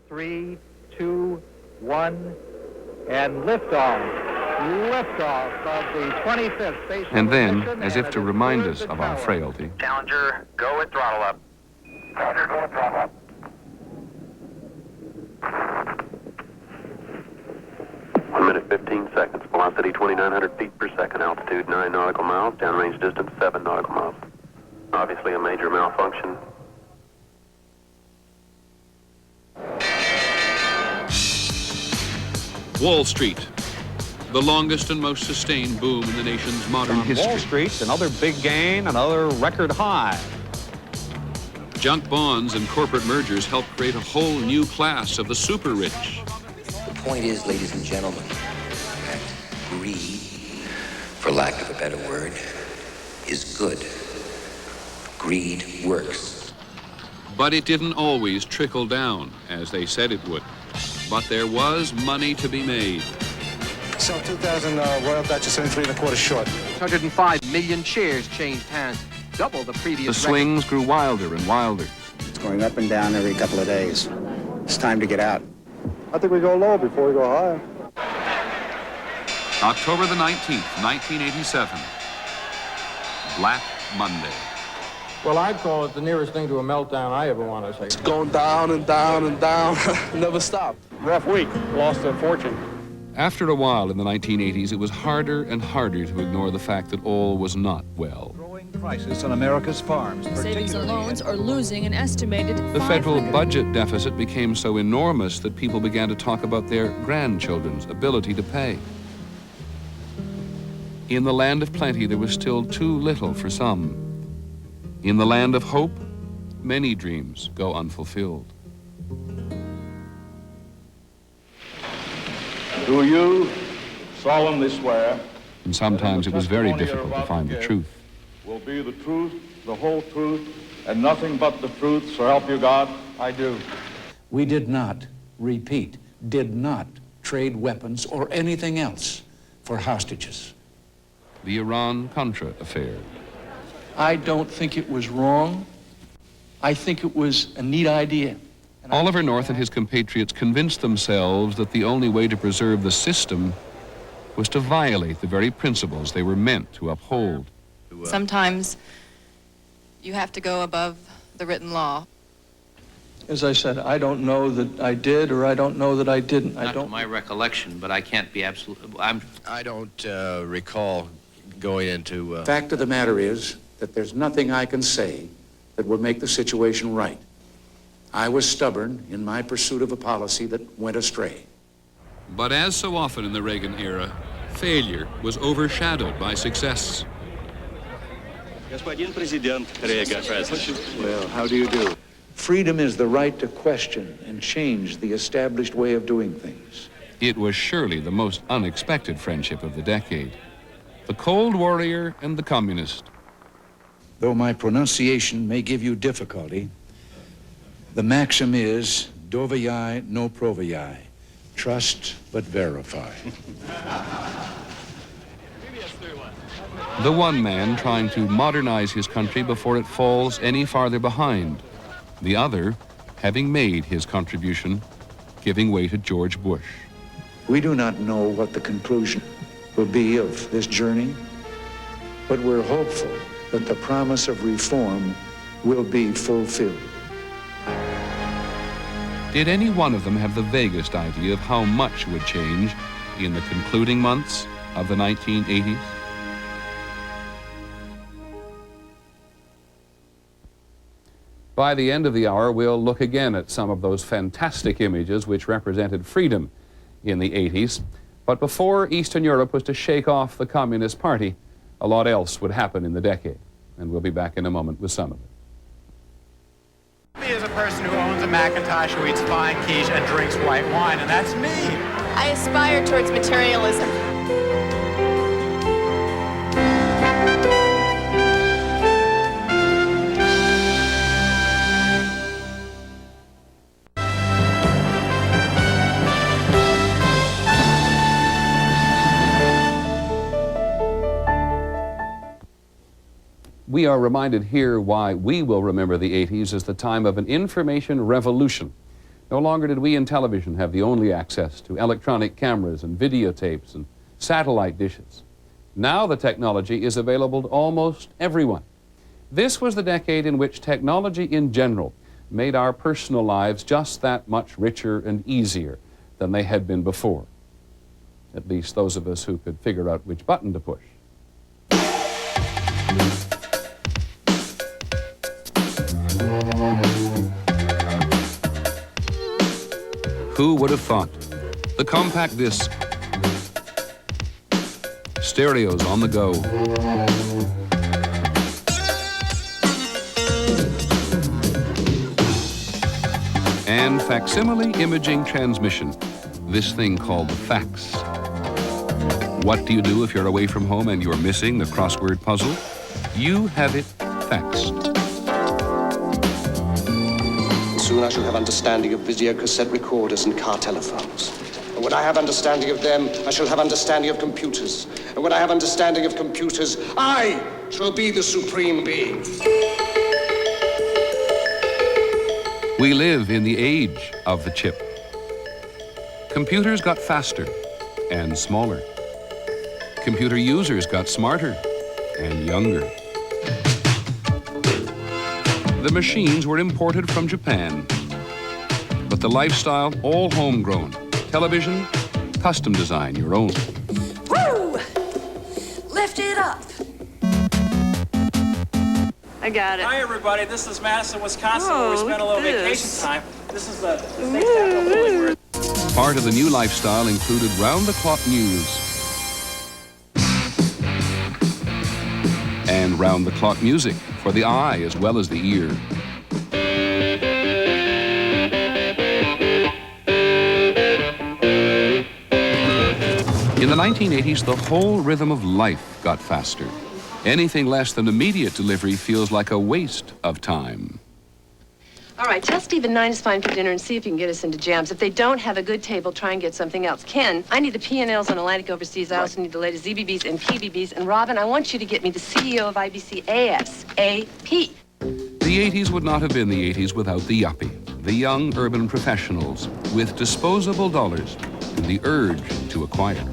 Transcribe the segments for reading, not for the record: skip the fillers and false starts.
3, 2, 1, and liftoff. Liftoff of the 25th space And then, mission, as and if to it has remind cleared us the of our tower. frailty, Challenger, go with throttle up. Challenger, go with throttle up. 1 minute, 15 seconds. Velocity 2,900 feet per second. Altitude 9 nautical miles. Downrange distance 7 nautical miles. Obviously a major malfunction. Wall Street, the longest and most sustained boom in the nation's modern history. Wall Street, another big gain, another record high. Junk bonds and corporate mergers helped create a whole new class of the super rich. The point is, ladies and gentlemen, that greed, for lack of a better word, is good. Greed works. But it didn't always trickle down as they said it would. But there was money to be made. Sell 2,000 Royal Dutch at 73 1/4 short. 105 million shares changed hands, double the previous the swings grew wilder and wilder. It's going up and down every couple of days. It's time to get out. I think we go low before we go high. October the 19th, 1987. Black Monday. Well, I'd call it the nearest thing to a meltdown I ever want to say. It's going down and down and down. Never stopped. Rough week. Lost a fortune. After a while in the 1980s, it was harder and harder to ignore the fact that all was not well. Growing crisis on America's farms. Savings and loans are losing an estimated The federal budget deficit became so enormous that people began to talk about their grandchildren's ability to pay. In the land of plenty, there was still too little for some. In the land of hope, many dreams go unfulfilled. Do you solemnly swear? And sometimes it was very difficult to find the truth. Will be the truth, the whole truth, and nothing but the truth, so help you God? I do. We did not, repeat, did not trade weapons or anything else for hostages. The Iran-Contra affair. I don't think it was wrong. I think it was a neat idea. Oliver North and his compatriots convinced themselves that the only way to preserve the system was to violate the very principles they were meant to uphold. Sometimes you have to go above the written law. As I said, I don't know that I did or I don't know that I didn't. Not to my recollection, but I can't be absolute. I don't recall going into... Fact of the matter is that there's nothing I can say that will make the situation right. I was stubborn in my pursuit of a policy that went astray. But as so often in the Reagan era, failure was overshadowed by success. Господин президент Reagan. Well, how do you do? Freedom is the right to question and change the established way of doing things. It was surely the most unexpected friendship of the decade. The Cold Warrior and the Communist. Though my pronunciation may give you difficulty, the maxim is, dovii no provii, trust but verify. The one man trying to modernize his country before it falls any farther behind. The other, having made his contribution, giving way to George Bush. We do not know what the conclusion will be of this journey, but we're hopeful that the promise of reform will be fulfilled. Did any one of them have the vaguest idea of how much would change in the concluding months of the 1980s? By the end of the hour, we'll look again at some of those fantastic images which represented freedom in the 80s. But before Eastern Europe was to shake off the Communist Party, a lot else would happen in the decade. And we'll be back in a moment with some of it. Me is a person who owns a Macintosh, who eats fine quiche and drinks white wine, and that's me. I aspire towards materialism. We are reminded here why we will remember the 80s as the time of an information revolution. No longer did we in television have the only access to electronic cameras and videotapes and satellite dishes. Now the technology is available to almost everyone. This was the decade in which technology in general made our personal lives just that much richer and easier than they had been before. At least those of us who could figure out which button to push. Who would have thought? The compact disc, stereos on the go, and facsimile imaging transmission, this thing called the fax. What do you do if you're away from home and you're missing the crossword puzzle? You have it faxed. Soon I shall have understanding of videocassette recorders and car telephones. And when I have understanding of them, I shall have understanding of computers. And when I have understanding of computers, I shall be the supreme being. We live in the age of the chip. Computers got faster and smaller. Computer users got smarter and younger. The machines were imported from Japan, but the lifestyle all homegrown. Television, custom design, your own. Woo! Lift it up. I got it. Hi, everybody. This is Madison, Wisconsin, where we spent a little vacation time. This is the Part of the new lifestyle included round-the-clock news and round-the-clock music for the eye as well as the ear. In the 1980s, the whole rhythm of life got faster. Anything less than immediate delivery feels like a waste of time. All right, tell Steve and 9 is fine for dinner and see if you can get us into Jams. If they don't have a good table, try and get something else. Ken, I need the P&Ls on Atlantic Overseas. I also need the latest ZBBs and PBBs. And Robin, I want you to get me the CEO of IBC ASAP. The 80s would not have been the 80s without the yuppie, the young urban professionals with disposable dollars and the urge to acquire.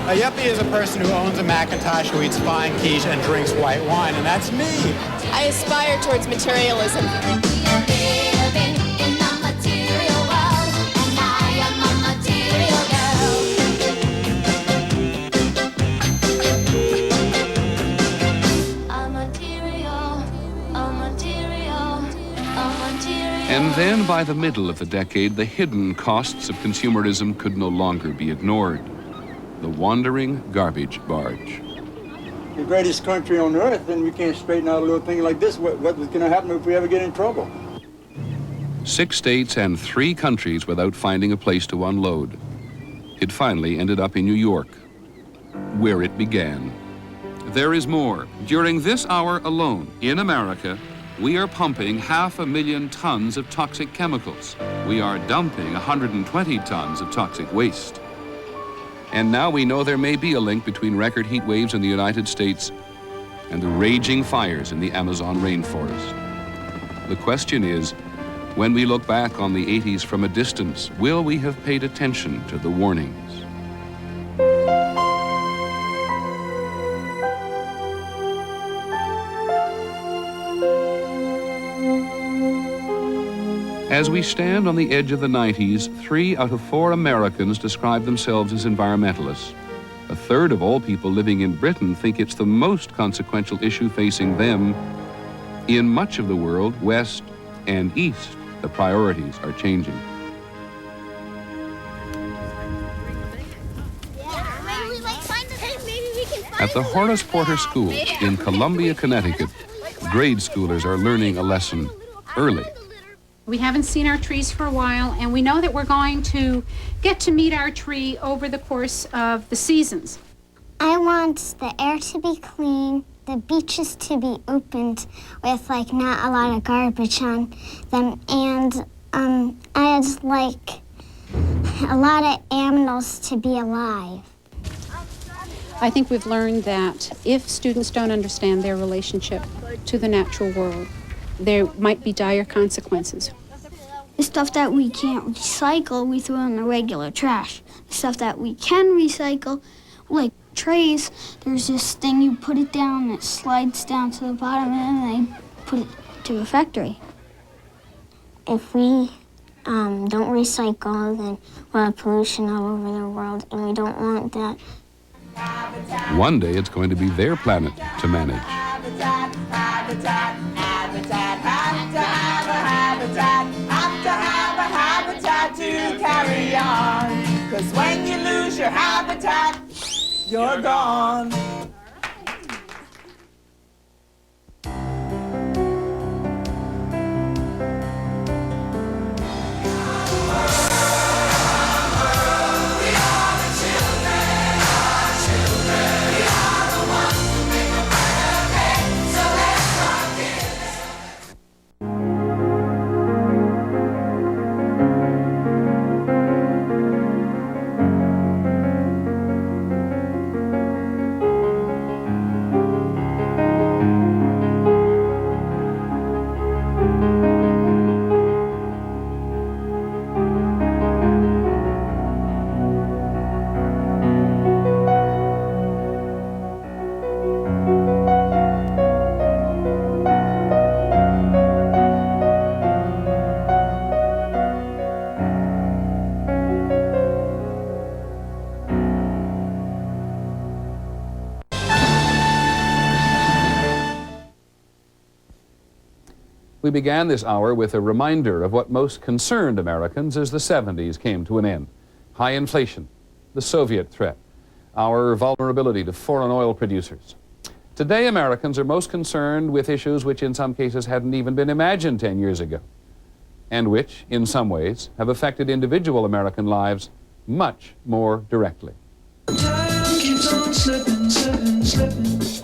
A yuppie is a person who owns a Macintosh, who eats fine quiche, and drinks white wine, and that's me. I aspire towards materialism. And then by the middle of the decade, the hidden costs of consumerism could no longer be ignored. The wandering garbage barge. The greatest country on earth, and we can't straighten out a little thing like this. What's going to happen if we ever get in trouble? 6 states and 3 countries without finding a place to unload. It finally ended up in New York, where it began. There is more. During this hour alone, in America, we are pumping 500,000 tons of toxic chemicals. We are dumping 120 tons of toxic waste. And now we know there may be a link between record heat waves in the United States and the raging fires in the Amazon rainforest. The question is, when we look back on the 80s from a distance, will we have paid attention to the warnings? As we stand on the edge of the 90s, 3 out of 4 Americans describe themselves as environmentalists. A third of all people living in Britain think it's the most consequential issue facing them. In much of the world, west and east, the priorities are changing. At the Horace Porter School in Columbia, Connecticut, grade schoolers are learning a lesson early. We haven't seen our trees for a while, and we know that we're going to get to meet our tree over the course of the seasons. I want the air to be clean, the beaches to be opened with, like, not a lot of garbage on them, and I'd like a lot of animals to be alive. I think we've learned that if students don't understand their relationship to the natural world, there might be dire consequences. The stuff that we can't recycle, we throw in the regular trash. The stuff that we can recycle, like trays, there's this thing you put it down and it slides down to the bottom and then they put it to a factory. If we don't recycle, then we'll have pollution all over the world, and we don't want that. One day it's going to be their planet to manage. To carry on, 'cause when you lose your habitat, you're gone. We began this hour with a reminder of what most concerned Americans as the 70s came to an end. High inflation, the Soviet threat, our vulnerability to foreign oil producers. Today, Americans are most concerned with issues which in some cases hadn't even been imagined 10 years ago, and which, in some ways, have affected individual American lives much more directly.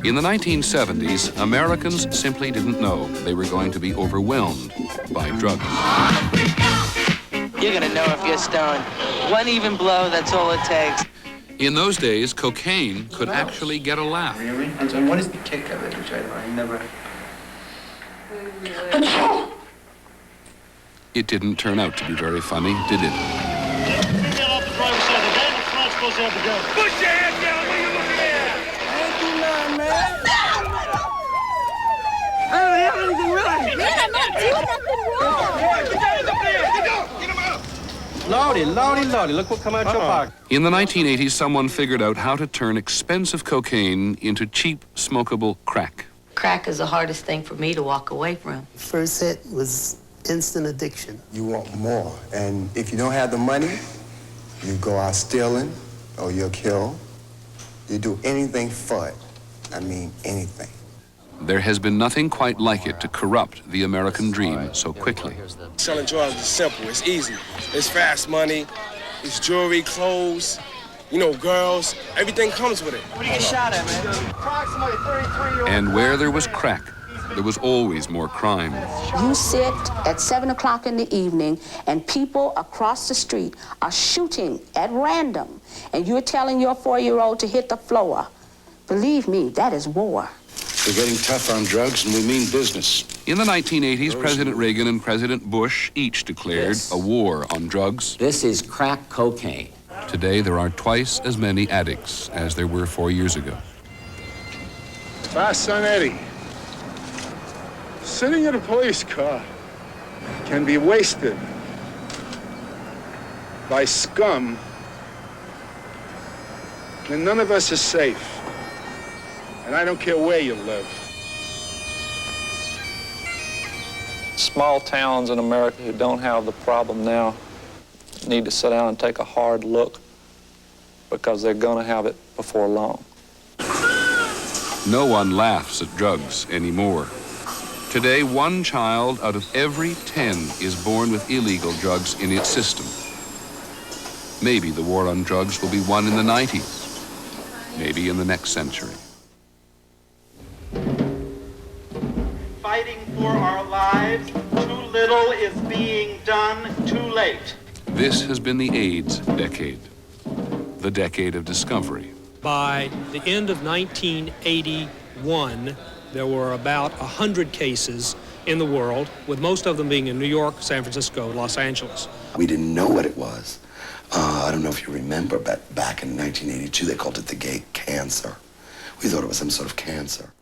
In the 1970s, Americans simply didn't know they were going to be overwhelmed by drugs. You're gonna know if you're stoned. One even blow, that's all it takes. In those days, cocaine could actually get a laugh. Really? And what is the kick of it, which I never... It didn't turn out to be very funny, did it? Get off the driver's side of the van. It's not supposed to have the gun. Push your head down. What are you looking at? I ain't do nothing, man. I don't have anything wrong. Man, I'm not doing nothing wrong. Get down up there. Get him out. Lordy, lordy, lordy, look what come out your pocket. In the 1980s, someone figured out how to turn expensive cocaine into cheap, smokable crack. Crack is the hardest thing for me to walk away from. First hit was instant addiction. You want more, and if you don't have the money, you go out stealing, or you'll kill. You do anything for it. I mean, anything. There has been nothing quite like it to corrupt the American dream so quickly. Selling drugs is simple, it's easy. It's fast money, it's jewelry, clothes, you know, girls, everything comes with it. What do you get shot at, man? Approximately 33-year-old. And where there was crack, there was always more crime. You sit at 7 o'clock in the evening and people across the street are shooting at random and you're telling your 4-year-old to hit the floor. Believe me, that is war. We're getting tough on drugs and we mean business. In the 1980s, President Reagan and President Bush each declared a war on drugs. This is crack cocaine. Today, there are twice as many addicts as there were 4 years ago. My son Eddie, sitting in a police car can be wasted by scum, and none of us is safe. And I don't care where you live. Small towns in America who don't have the problem now need to sit down and take a hard look because they're going to have it before long. No one laughs at drugs anymore. Today, 1 child out of every 10 is born with illegal drugs in its system. Maybe the war on drugs will be won in the 90s, maybe in the next century. Fighting for our lives, too little is being done too late. This has been the AIDS decade, the decade of discovery. By the end of 1981, there were about 100 cases in the world, with most of them being in New York, San Francisco, Los Angeles. We didn't know what it was. I don't know if you remember, but back in 1982, they called it the gay cancer. We thought it was some sort of cancer.